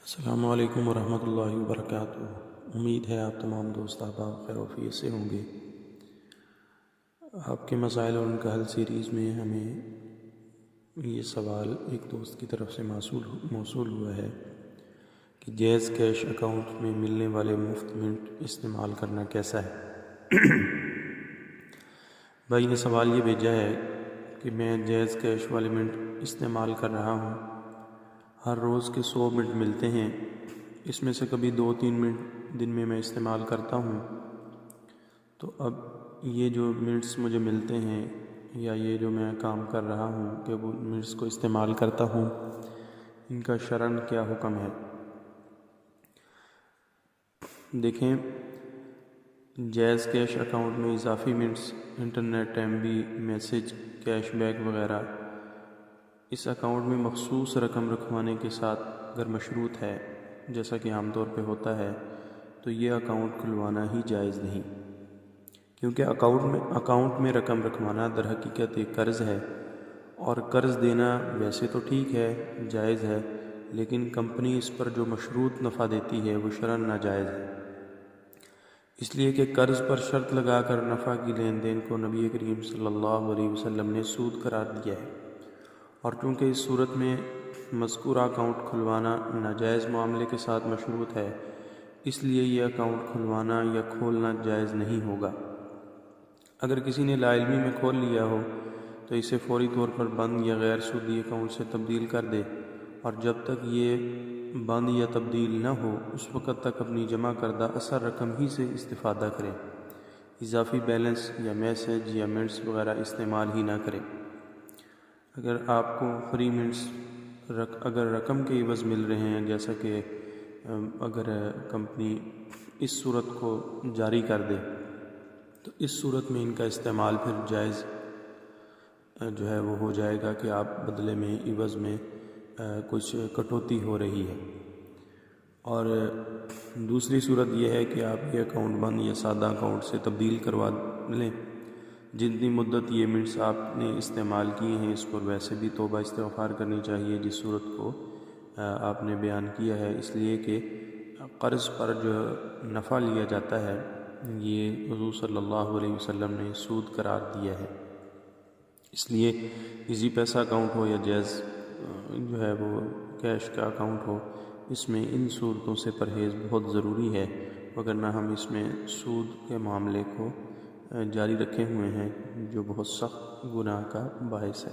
السلام علیکم ورحمۃ اللہ وبرکاتہ۔ امید ہے آپ تمام دوست احباب خیر و عافیت سے ہوں گے۔ آپ کے مسائل اور ان کا حل سیریز میں ہمیں یہ سوال ایک دوست کی طرف سے موصول ہوا ہے کہ جیز کیش اکاؤنٹ میں ملنے والے مفت منٹ استعمال کرنا کیسا ہے۔ بھائی نے سوال یہ بھیجا ہے کہ میں جیز کیش والے منٹ استعمال کر رہا ہوں، ہر روز کے 100 منٹ ملتے ہیں، اس میں سے کبھی 2-3 منٹ دن میں استعمال کرتا ہوں، تو اب یہ جو منٹس مجھے ملتے ہیں یا یہ جو میں کام کر رہا ہوں کہ وہ منٹس کو استعمال کرتا ہوں، ان کا شرعاً کیا حکم ہے۔ دیکھیں، جیز کیش اکاؤنٹ میں اضافی minutes, internet M B, message, cash back وغیرہ اس اکاؤنٹ میں مخصوص رقم رکھوانے کے ساتھ اگر مشروط ہے، جیسا کہ عام طور پہ ہوتا ہے، تو یہ اکاؤنٹ کھلوانا ہی جائز نہیں، کیونکہ اکاؤنٹ میں رقم رکھوانا در حقیقت ایک قرض ہے، اور قرض دینا ویسے تو ٹھیک ہے، جائز ہے، لیکن کمپنی اس پر جو مشروط نفع دیتی ہے وہ شرعاً ناجائز ہے، اس لیے کہ قرض پر شرط لگا کر نفع کی لین دین کو نبی کریم صلی اللہ علیہ وسلم نے سود قرار دیا ہے، اور چونکہ اس صورت میں مذکورہ اکاؤنٹ کھلوانا ناجائز معاملے کے ساتھ مشروط ہے، اس لیے یہ اکاؤنٹ کھلوانا یا کھولنا جائز نہیں ہوگا۔ اگر کسی نے لا علمی میں کھول لیا ہو تو اسے فوری طور پر بند یا غیر سودی اکاؤنٹ سے تبدیل کر دے، اور جب تک یہ بند یا تبدیل نہ ہو اس وقت تک اپنی جمع کردہ اصل رقم ہی سے استفادہ کرے، اضافی بیلنس یا میسج یا منٹس وغیرہ استعمال ہی نہ کرے۔ اگر آپ کو فری منٹس اگر رقم کے عوض مل رہے ہیں، جیسا کہ اگر کمپنی اس صورت کو جاری کر دے، تو اس صورت میں ان کا استعمال پھر جائز جو ہے وہ ہو جائے گا کہ آپ بدلے میں عوض میں کچھ کٹوتی ہو رہی ہے۔ اور دوسری صورت یہ ہے کہ آپ یہ اکاؤنٹ بند یا سادہ اکاؤنٹ سے تبدیل کروا لیں، جتنی مدت یہ منٹس آپ نے استعمال کیے ہیں اس پر ویسے بھی توبہ استغفار کرنی چاہیے جس صورت کو آپ نے بیان کیا ہے، اس لیے کہ قرض پر جو نفع لیا جاتا ہے یہ حضور صلی اللہ علیہ وسلم نے سود قرار دیا ہے، اس لیے ایزی پیسہ اکاؤنٹ ہو یا جیز جو ہے وہ کیش کا اکاؤنٹ ہو، اس میں ان صورتوں سے پرہیز بہت ضروری ہے، وگرنہ ہم اس میں سود کے معاملے کو جاری رکھے ہوئے ہیں جو بہت سخت گناہ کا باعث ہے۔